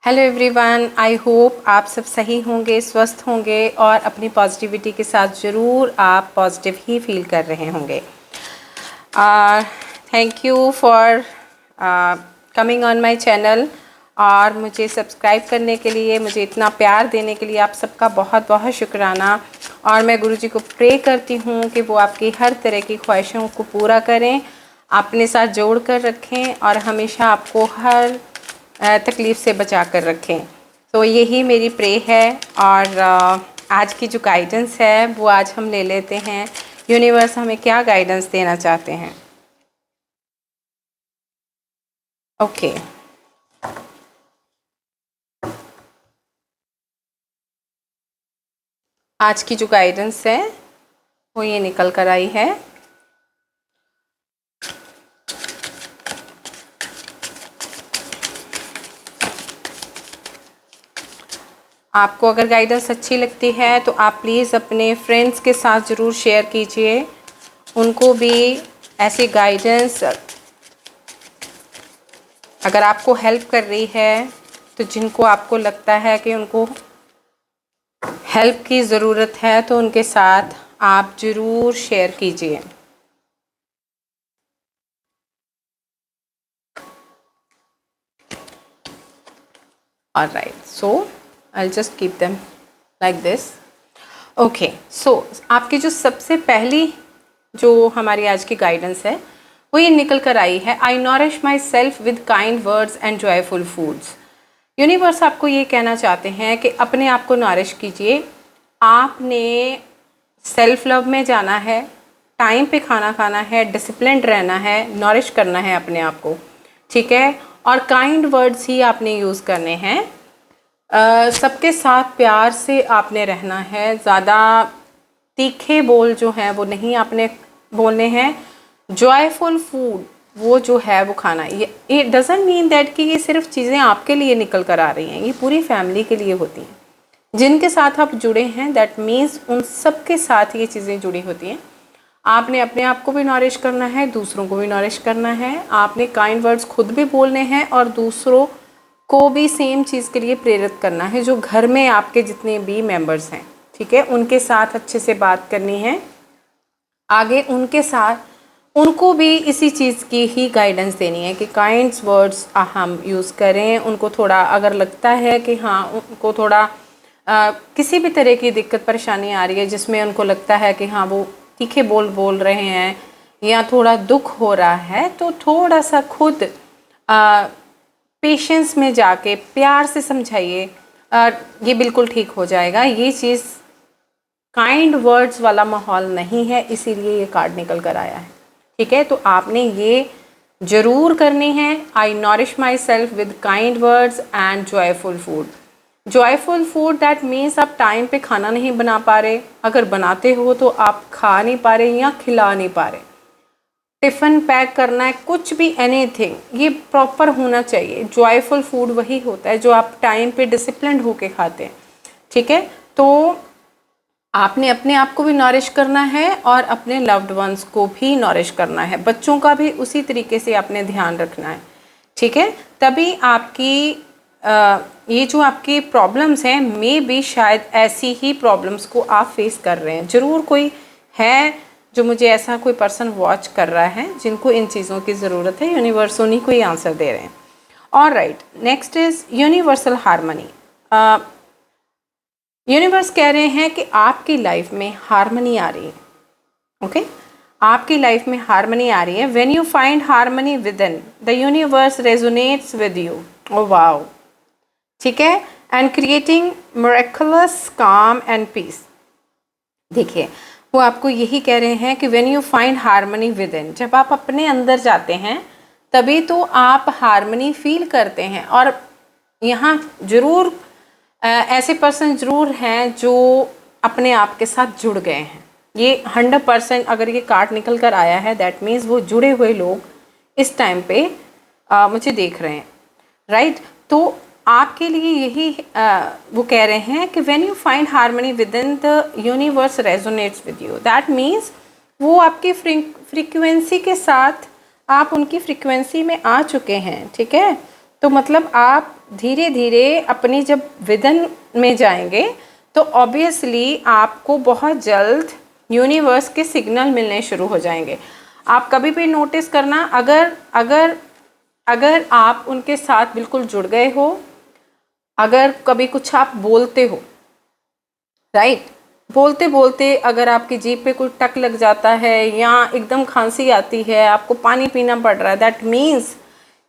Hello everyone, I hope आप सब सही होंगे, स्वस्थ होंगे और अपनी पॉजिटिविटी के साथ ज़रूर आप पॉजिटिव ही फील कर रहे होंगे। Thank you for coming on my channel और मुझे सब्सक्राइब करने के लिए, मुझे इतना प्यार देने के लिए आप सबका बहुत बहुत शुक्राना। और मैं गुरुजी को प्रे करती हूँ कि वो आपकी हर तरह की ख्वाहिशों को पूरा करें, अपने साथ जोड़ कर रखें और हमेशा आपको हर तकलीफ़ से बचा कर रखें। तो यही मेरी प्रे है। और आज की जो गाइडेंस है वो आज हम ले लेते हैं, यूनिवर्स हमें क्या गाइडेंस देना चाहते हैं। ओके, आज की जो गाइडेंस है वो ये निकल कर आई है। आपको अगर गाइडेंस अच्छी लगती है तो आप प्लीज़ अपने फ्रेंड्स के साथ ज़रूर शेयर कीजिए, उनको भी ऐसी गाइडेंस अगर आपको हेल्प कर रही है तो जिनको आपको लगता है कि उनको हेल्प की ज़रूरत है तो उनके साथ आप ज़रूर शेयर कीजिए। Alright, so I'll just keep them like this. Okay, so आपकी जो सबसे पहली जो हमारी आज की गाइडेंस है वो ये निकल कर आई है, I nourish myself with kind words and joyful foods. Universe आपको ये कहना चाहते हैं कि अपने आप को नॉरिश कीजिए। आपने सेल्फ लव में जाना है, टाइम पे खाना खाना है, डिसिप्लिन रहना है, नॉरिश करना है अपने आप को, ठीक है। और काइंड वर्ड्स ही आपने यूज़ करने हैं। सबके साथ प्यार से आपने रहना है, ज़्यादा तीखे बोल जो हैं वो नहीं आपने बोलने हैं। जॉयफुल फूड वो जो है वो खाना, ये इट डज़ंट मीन दैट कि ये सिर्फ चीज़ें आपके लिए निकल कर आ रही हैं, ये पूरी फैमिली के लिए होती हैं। जिनके साथ आप जुड़े हैं दैट मीन्स उन सब के साथ ये चीज़ें जुड़ी होती हैं। आपने अपने आप को भी नॉरिश करना है, दूसरों को भी नॉरिश करना है। आपने काइंड वर्ड्स खुद भी बोलने हैं और दूसरों को भी सेम चीज़ के लिए प्रेरित करना है। जो घर में आपके जितने भी मेंबर्स हैं, ठीक है, उनके साथ अच्छे से बात करनी है, आगे उनके साथ उनको भी इसी चीज़ की ही गाइडेंस देनी है कि काइंड वर्ड्स हम यूज़ करें। उनको थोड़ा अगर लगता है कि हाँ उनको थोड़ा किसी भी तरह की दिक्कत परेशानी आ रही है जिसमें उनको लगता है कि हाँ वो तीखे बोल रहे हैं या थोड़ा दुख हो रहा है, तो थोड़ा सा खुद पेशेंस में जाके प्यार से समझाइए, ये बिल्कुल ठीक हो जाएगा। ये चीज़ काइंड वर्ड्स वाला माहौल नहीं है, इसीलिए ये कार्ड निकल कर आया है, ठीक है। तो आपने ये ज़रूर करनी है, I nourish myself with kind words and joyful food. Joyful food that means आप टाइम पे खाना नहीं बना पा रहे, अगर बनाते हो तो आप खा नहीं पा रहे या खिला नहीं पा रहे, टिफ़िन पैक करना है, कुछ भी एनीथिंग, ये प्रॉपर होना चाहिए। जॉयफुल फूड वही होता है जो आप टाइम पे डिसिप्लिन्ड होके खाते हैं, ठीक है। तो आपने अपने आप को भी नॉरिश करना है और अपने लव्ड वंस को भी नॉरिश करना है, बच्चों का भी उसी तरीके से आपने ध्यान रखना है, ठीक है। तभी आपकी ये जो आपकी प्रॉब्लम्स हैं, मे भी शायद ऐसी ही प्रॉब्लम्स को आप फेस कर रहे हैं। ज़रूर कोई है जो मुझे ऐसा कोई पर्सन वॉच कर रहा है जिनको इन चीज़ों की ज़रूरत है, यूनिवर्स उन्हीं को ही आंसर दे रहे हैं। Alright, next is universal harmony. Universe कह रहे हैं कि आपकी लाइफ में हारमनी आ रही है, ओके आपकी लाइफ में हारमनी आ रही है। When you find harmony with in the universe resonates with you, oh wow, ठीक है, एंड क्रिएटिंग मिरेकुलस काम एंड पीस। देखिए वो आपको यही कह रहे हैं कि when you find harmony with in, जब आप अपने अंदर जाते हैं तभी तो आप हारमनी फील करते हैं। और यहाँ ज़रूर ऐसे पर्सन ज़रूर हैं जो अपने आप के साथ जुड़ गए हैं। ये 100% अगर ये कार्ड निकल कर आया है दैट मीन्स वो जुड़े हुए लोग इस टाइम पे मुझे देख रहे हैं, राइट। तो आपके लिए यही वो कह रहे हैं कि when you find harmony with in the universe resonates with you, that means वो आपकी फ्रीक्वेंसी के साथ, आप उनकी फ्रीक्वेंसी में आ चुके हैं, ठीक है। तो मतलब आप धीरे धीरे अपनी जब विदन में जाएंगे तो ऑब्वियसली आपको बहुत जल्द यूनिवर्स के सिग्नल मिलने शुरू हो जाएंगे। आप कभी भी नोटिस करना, अगर अगर अगर आप उनके साथ बिल्कुल जुड़ गए हो, अगर कभी कुछ आप बोलते हो, राइट, बोलते बोलते अगर आपकी जीभ पे कोई टक लग जाता है या एकदम खांसी आती है, आपको पानी पीना पड़ रहा है, दैट मीन्स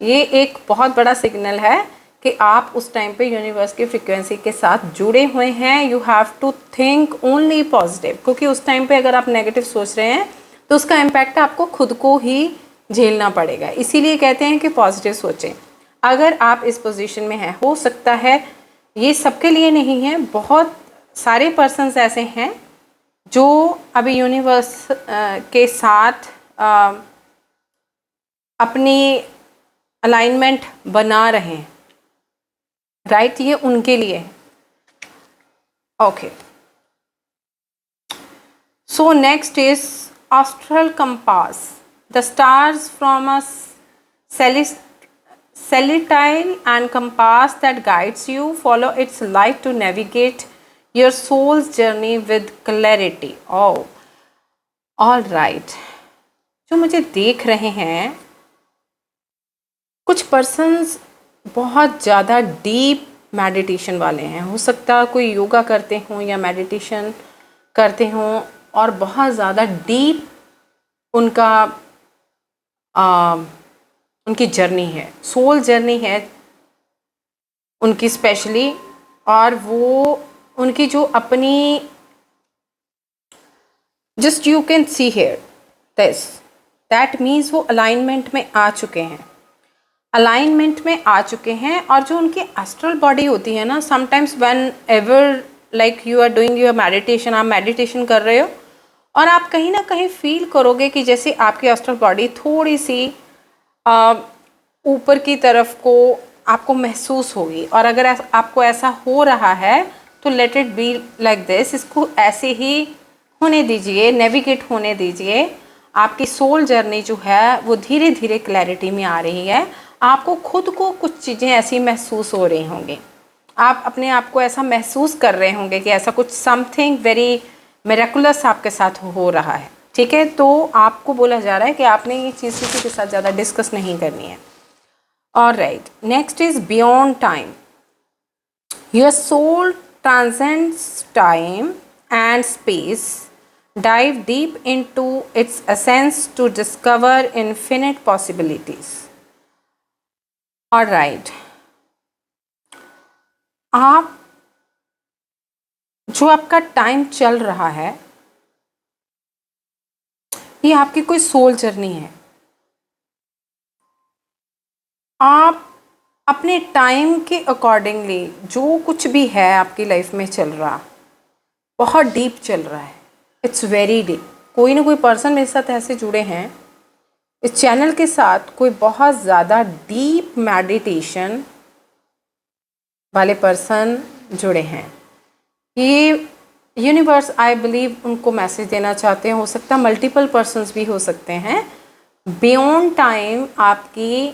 ये एक बहुत बड़ा सिग्नल है कि आप उस टाइम पे यूनिवर्स की फ्रिक्वेंसी के साथ जुड़े हुए हैं। You have to think only positive, क्योंकि उस टाइम पे अगर आप नेगेटिव सोच रहे हैं तो उसका इम्पैक्ट आपको खुद को ही झेलना पड़ेगा। इसीलिए कहते हैं कि पॉजिटिव सोचें। अगर आप इस पोजीशन में हैं, हो सकता है ये सबके लिए नहीं है, बहुत सारे पर्सन्स ऐसे हैं जो अभी यूनिवर्स के साथ अपनी अलाइनमेंट बना रहे हैं, राइट, ये उनके लिए है। Okay, so next is astral compass, the stars from a celestile and compass that guides you, follow its light to navigate your soul's journey with clarity. Oh, all right. जो मुझे देख रहे हैं, कुछ पर्सन्स बहुत ज़्यादा डीप मेडिटेशन वाले हैं। हो सकता है कोई योगा करते हों या मेडिटेशन करते हों और बहुत ज़्यादा डीप उनका उनकी जर्नी है, सोल जर्नी है उनकी स्पेशली, और वो उनकी जो अपनी just you can see here this, that means वो अलाइनमेंट में आ चुके हैं, अलाइनमेंट में आ चुके हैं। और जो उनकी एस्ट्रल बॉडी होती है ना, sometimes whenever like you are doing your meditation, आप मेडिटेशन कर रहे हो और आप कहीं ना कहीं फील करोगे कि जैसे आपकी एस्ट्रल बॉडी थोड़ी सी ऊपर की तरफ को आपको महसूस होगी। और अगर आपको ऐसा हो रहा है तो let it be like this, इसको ऐसे ही होने दीजिए, नेविगेट होने दीजिए। आपकी सोल जर्नी जो है वो धीरे धीरे क्लैरिटी में आ रही है। आपको खुद को कुछ चीज़ें ऐसी महसूस हो रही होंगी, आप अपने आप को ऐसा महसूस कर रहे होंगे कि ऐसा कुछ समथिंग वेरी मिरेकुलस आपके साथ हो रहा है, ठीक है। तो आपको बोला जा रहा है कि आपने ये चीज़ किसी के साथ ज़्यादा डिस्कस नहीं करनी है। Alright, next is beyond time, your soul transcends time and space, dive deep into its essence to discover infinite possibilities. All right, आप जो आपका टाइम चल रहा है ये आपकी कोई सोल जर्नी है। आप अपने टाइम के अकॉर्डिंगली जो कुछ भी है आपकी लाइफ में चल रहा, बहुत डीप चल रहा है, इट्स वेरी डीप। कोई ना कोई पर्सन मेरे साथ ऐसे जुड़े हैं इस चैनल के साथ, कोई बहुत ज़्यादा डीप मेडिटेशन वाले पर्सन जुड़े हैं। ये यूनिवर्स आई बिलीव उनको मैसेज देना चाहते हैं, हो सकता है मल्टीपल पर्सन्स भी हो सकते हैं। बियॉन्ड टाइम आपकी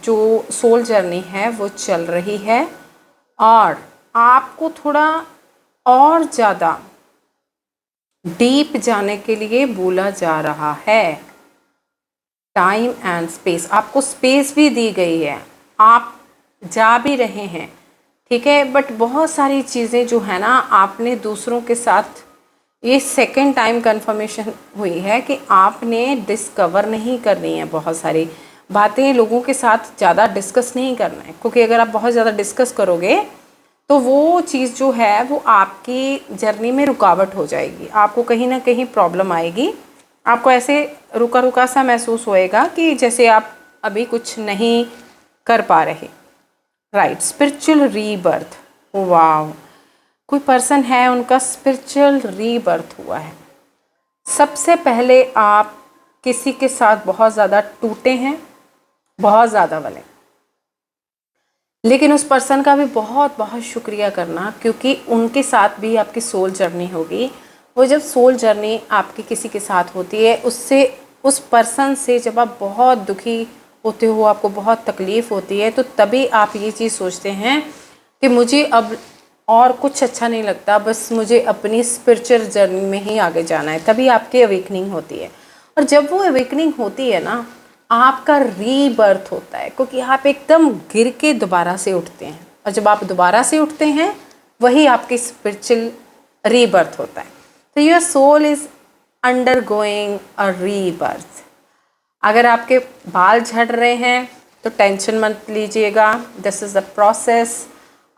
जो सोल जर्नी है वो चल रही है और आपको थोड़ा और ज़्यादा डीप जाने के लिए बोला जा रहा है। टाइम एंड स्पेस, आपको स्पेस भी दी गई है, आप जा भी रहे हैं, ठीक है। बट बहुत सारी चीज़ें जो है ना, आपने दूसरों के साथ, ये सेकंड टाइम कंफर्मेशन हुई है कि आपने डिस्कवर नहीं करनी है। बहुत सारी बातें लोगों के साथ ज़्यादा डिस्कस नहीं करना है, क्योंकि अगर आप बहुत ज़्यादा डिस्कस करोगे तो वो चीज़ जो है वो आपकी जर्नी में रुकावट हो जाएगी, आपको कहीं ना कहीं प्रॉब्लम आएगी, आपको ऐसे रुका रुका सा महसूस होएगा कि जैसे आप अभी कुछ नहीं कर पा रहे। राइट, स्पिरिचुअल रीबर्थ, वाह, कोई पर्सन है उनका स्पिरिचुअल रीबर्थ हुआ है। सबसे पहले आप किसी के साथ बहुत ज़्यादा टूटे हैं, बहुत ज़्यादा वाले, लेकिन उस पर्सन का भी बहुत बहुत शुक्रिया करना, क्योंकि उनके साथ भी आपकी सोल जर्नी होगी। वो जब सोल जर्नी आपकी किसी के साथ होती है, उससे, उस पर्सन से जब आप बहुत दुखी होते हो आपको बहुत तकलीफ़ होती है, तो तभी आप ये चीज़ सोचते हैं कि मुझे अब और कुछ अच्छा नहीं लगता, बस मुझे अपनी स्पिरिचुअल जर्नी में ही आगे जाना है, तभी आपकी अवेकनिंग होती है। और जब वो अवेकनिंग होती है ना, आपका रीबर्थ होता है, क्योंकि आप एकदम गिर के दोबारा से उठते हैं, और जब आप दोबारा से उठते हैं वही आपकी स्पिरिचुअल रीबर्थ होता है। तो your soul is undergoing a rebirth. अगर आपके बाल झड़ रहे हैं तो टेंशन मत लीजिएगा, दिस इज़ द प्रोसेस।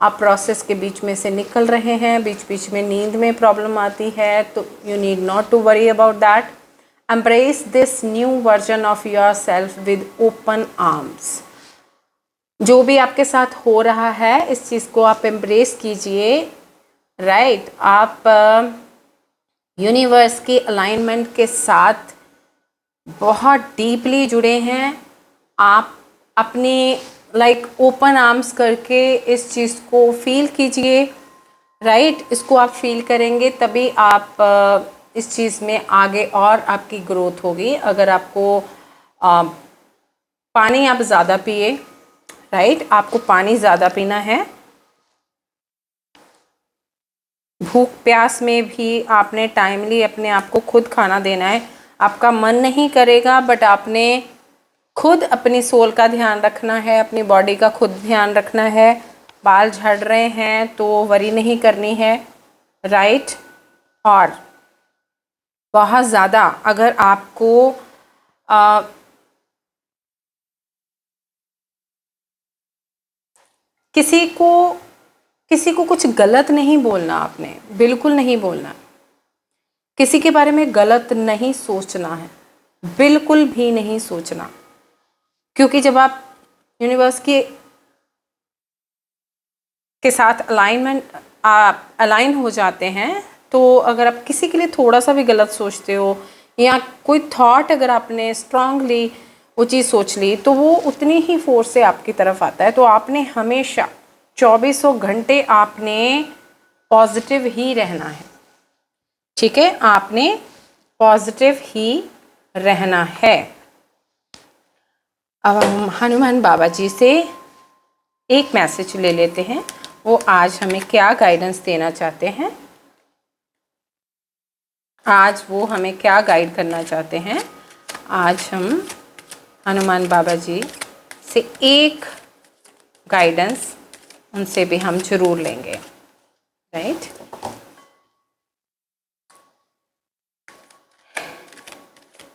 आप प्रोसेस के बीच में से निकल रहे हैं, बीच बीच में नींद में प्रॉब्लम आती है, तो you need not to worry about that. Embrace this new version of yourself with open arms. जो भी आपके साथ हो रहा है इस चीज़ को आप एम्ब्रेस कीजिए, राइट। आप यूनिवर्स की अलाइनमेंट के साथ बहुत डीपली जुड़े हैं। आप अपने ओपन आर्म्स करके इस चीज़ को फील कीजिए, राइट। इसको आप फील करेंगे तभी आप इस चीज़ में आगे और आपकी ग्रोथ होगी। अगर आपको पानी आप ज़्यादा पिए, राइट, आपको पानी ज़्यादा पीना है। भूख प्यास में भी आपने टाइमली अपने आप को खुद खाना देना है। आपका मन नहीं करेगा, बट आपने खुद अपनी सोल का ध्यान रखना है, अपनी बॉडी का खुद ध्यान रखना है। बाल झड़ रहे हैं तो वरी नहीं करनी है, राइट। और बहुत ज़्यादा अगर आपको किसी को कुछ गलत नहीं बोलना, आपने बिल्कुल नहीं बोलना। किसी के बारे में गलत नहीं सोचना है, बिल्कुल भी नहीं सोचना। क्योंकि जब आप यूनिवर्स के साथ अलाइन हो जाते हैं, तो अगर आप किसी के लिए थोड़ा सा भी गलत सोचते हो या कोई थॉट अगर आपने स्ट्रांगली वो चीज़ सोच ली, तो वो उतनी ही फोर्स से आपकी तरफ आता है। तो आपने हमेशा 24 घंटे आपने पॉजिटिव ही रहना है, ठीक है। आपने पॉजिटिव ही रहना है। अब हम हनुमान बाबा जी से एक मैसेज ले लेते हैं, वो आज हमें क्या गाइडेंस देना चाहते हैं। आज वो हमें क्या गाइड करना चाहते हैं। आज हम हनुमान बाबा जी से एक गाइडेंस उनसे भी हम जरूर लेंगे, राइट।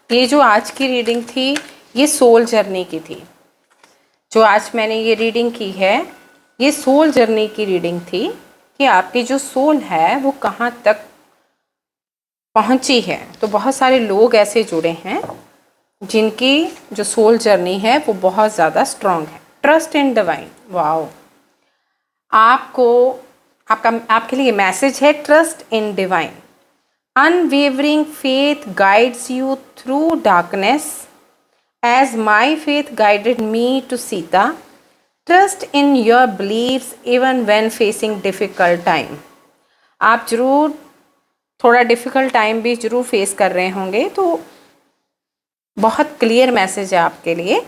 ये जो आज की रीडिंग थी ये सोल जर्नी की थी। जो आज मैंने ये रीडिंग की है ये सोल जर्नी की रीडिंग थी, कि आपकी जो सोल है वो कहाँ तक पहुँची है। तो बहुत सारे लोग ऐसे जुड़े हैं जिनकी जो सोल जर्नी है वो बहुत ज़्यादा स्ट्रॉन्ग है। Trust in divine, wow. आपके लिए मैसेज है, trust in divine. Unwavering faith guides you through darkness as my faith guided me to Sita. Trust in your beliefs even when facing difficult time. आप ज़रूर थोड़ा difficult time भी ज़रूर face कर रहे होंगे, तो बहुत क्लियर मैसेज है आपके लिए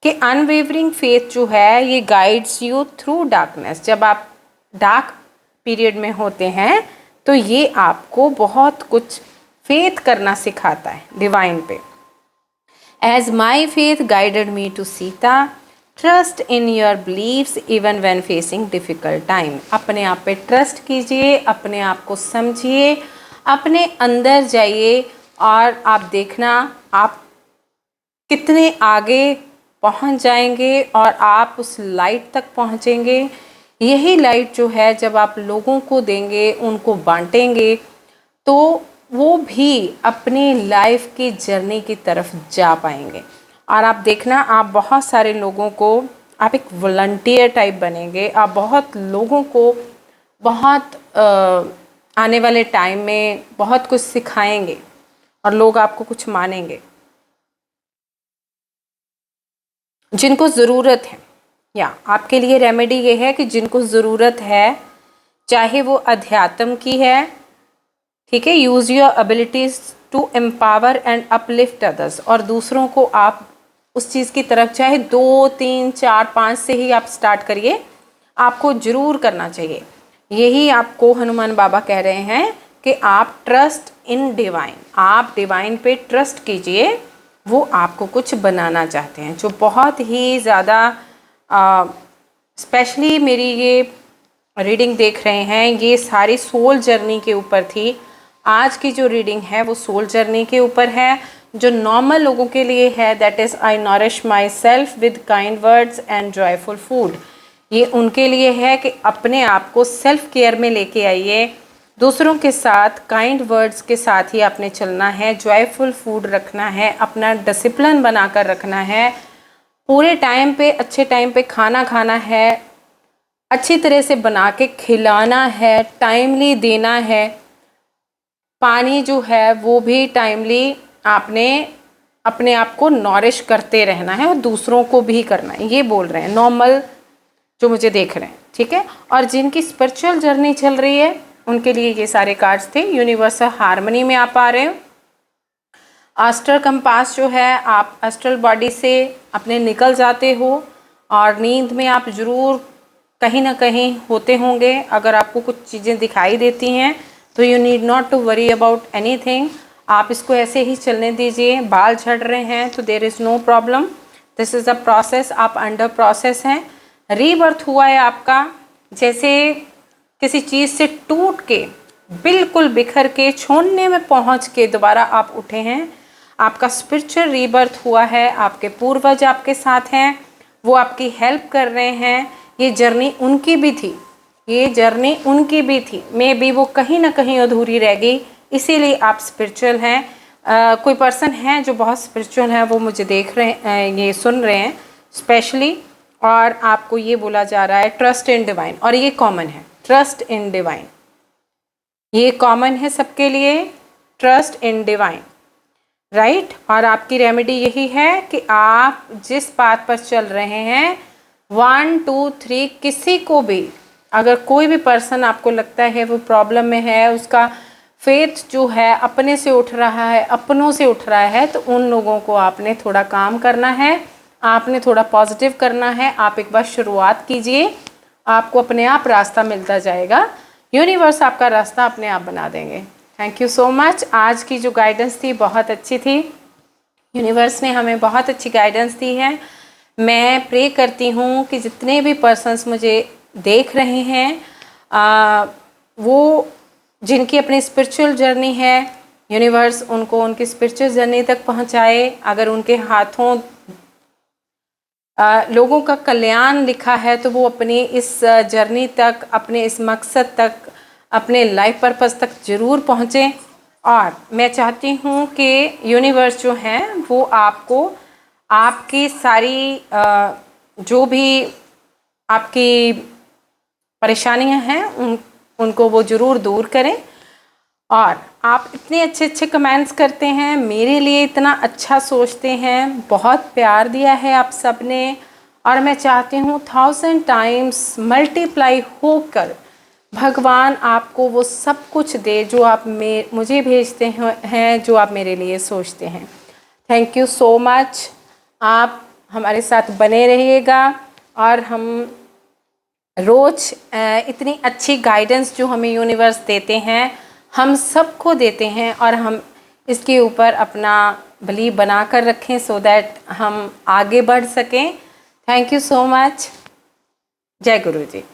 कि अनवेवरिंग फेथ जो है ये गाइड्स यू थ्रू डार्कनेस। जब आप डार्क पीरियड में होते हैं तो ये आपको बहुत कुछ फेथ करना सिखाता है डिवाइन पे। As my faith guided me to Sita, trust in your beliefs even when facing difficult time. अपने आप पे ट्रस्ट कीजिए, अपने आप को समझिए, अपने अंदर जाइए और आप देखना आप कितने आगे पहुंच जाएंगे और आप उस लाइट तक पहुंचेंगे। यही लाइट जो है जब आप लोगों को देंगे, उनको बांटेंगे, तो वो भी अपनी लाइफ की जर्नी की तरफ जा पाएंगे। और आप देखना आप बहुत सारे लोगों को, आप एक वॉलंटियर टाइप बनेंगे। आप बहुत लोगों को बहुत आने वाले टाइम में बहुत कुछ सिखाएंगे और लोग आपको कुछ मानेंगे जिनको ज़रूरत है। या आपके लिए रेमेडी ये है कि जिनको ज़रूरत है, चाहे वो अध्यात्म की है, ठीक है, use your abilities to empower and uplift others, और दूसरों को आप उस चीज़ की तरफ, चाहे 2, 3, 4, 5 से ही आप स्टार्ट करिए, आपको ज़रूर करना चाहिए। यही आपको हनुमान बाबा कह रहे हैं कि आप ट्रस्ट इन डिवाइन, आप डिवाइन पे ट्रस्ट कीजिए, वो आपको कुछ बनाना चाहते हैं। जो बहुत ही ज़्यादा स्पेशली मेरी ये रीडिंग देख रहे हैं, ये सारी सोल जर्नी के ऊपर थी। आज की जो रीडिंग है वो सोल जर्नी के ऊपर है। जो नॉर्मल लोगों के लिए है, that is I nourish myself with kind words and joyful food, ये उनके लिए है कि अपने आप को सेल्फ केयर में लेके आइए, दूसरों के साथ काइंड वर्ड्स के साथ ही आपने चलना है, जॉयफुल फूड रखना है, अपना डिसिप्लिन बनाकर रखना है, पूरे टाइम पे अच्छे टाइम पे खाना खाना है, अच्छी तरह से बना के खिलाना है, टाइमली देना है, पानी जो है वो भी टाइमली आपने अपने आप को नॉरिश करते रहना है और दूसरों को भी करना है। ये बोल रहे हैं नॉर्मल जो मुझे देख रहे हैं, ठीक है। और जिनकी स्पिरिचुअल जर्नी चल रही है उनके लिए ये सारे कार्ड्स थे। यूनिवर्सल हार्मनी में आप आ रहे हो। एस्ट्रल कंपास जो है, आप एस्ट्रल बॉडी से अपने निकल जाते हो और नींद में आप ज़रूर कहीं ना कहीं होते होंगे। अगर आपको कुछ चीज़ें दिखाई देती हैं तो you need not to worry about anything, आप इसको ऐसे ही चलने दीजिए। बाल झड़ रहे हैं तो there is no problem, this is a process, आप अंडर प्रोसेस हैं। रीबर्थ हुआ है आपका, जैसे किसी चीज़ से टूट के बिल्कुल बिखर के छोड़ने में पहुंच के दोबारा आप उठे हैं। आपका स्पिरिचुअल रीबर्थ हुआ है, आपके पूर्वज आपके साथ हैं, वो आपकी हेल्प कर रहे हैं। ये जर्नी उनकी भी थी, ये जर्नी उनकी भी थी, मे बी वो कहीं ना कहीं अधूरी रह गई, इसीलिए आप स्पिरिचुअल हैं। कोई पर्सन है जो बहुत स्पिरिचुअल है, वो मुझे देख रहे हैं, ये सुन रहे हैं स्पेशली, और आपको ये बोला जा रहा है ट्रस्ट इन डिवाइन, और ये कॉमन है, ट्रस्ट इन डिवाइन, ये कॉमन है सबके लिए, ट्रस्ट इन डिवाइन, राइट। और आपकी रेमेडी यही है कि आप जिस बात पर चल रहे हैं 1, 2, 3, किसी को भी, अगर कोई भी पर्सन आपको लगता है वो प्रॉब्लम में है, उसका फेथ जो है अपने से उठ रहा है, अपनों से उठ रहा है, तो उन लोगों को आपने थोड़ा काम करना है, आपने थोड़ा पॉजिटिव करना है। आप एक बार शुरुआत कीजिए, आपको अपने आप रास्ता मिलता जाएगा, यूनिवर्स आपका रास्ता अपने आप बना देंगे। Thank you so much. आज की जो गाइडेंस थी बहुत अच्छी थी, यूनिवर्स ने हमें बहुत अच्छी गाइडेंस दी है। मैं प्रे करती हूँ कि जितने भी पर्सन्स मुझे देख रहे हैं, वो जिनकी अपनी स्पिरिचुअल जर्नी है, यूनिवर्स उनको उनकी स्पिरिचुअल जर्नी तक पहुँचाए। अगर उनके हाथों लोगों का कल्याण लिखा है तो वो अपनी इस जर्नी तक, अपने इस मकसद तक, अपने लाइफ पर्पस तक ज़रूर पहुँचें। और मैं चाहती हूँ कि यूनिवर्स जो है वो आपको आपकी सारी जो भी आपकी परेशानियाँ हैं उनको वो ज़रूर दूर करें। और आप इतने अच्छे अच्छे कमेंट्स करते हैं, मेरे लिए इतना अच्छा सोचते हैं, बहुत प्यार दिया है आप सब ने, और मैं चाहती हूँ 1000 टाइम्स मल्टीप्लाई होकर भगवान आपको वो सब कुछ दे जो आप मुझे भेजते हैं, जो आप मेरे लिए सोचते हैं। Thank you so much. आप हमारे साथ बने रहिएगा, और हम रोज़ इतनी अच्छी गाइडेंस जो हमें यूनिवर्स देते हैं, हम सबको देते हैं, और हम इसके ऊपर अपना बिलीव बना कर रखें सो दैट हम आगे बढ़ सकें। Thank you so much. जय गुरु जी।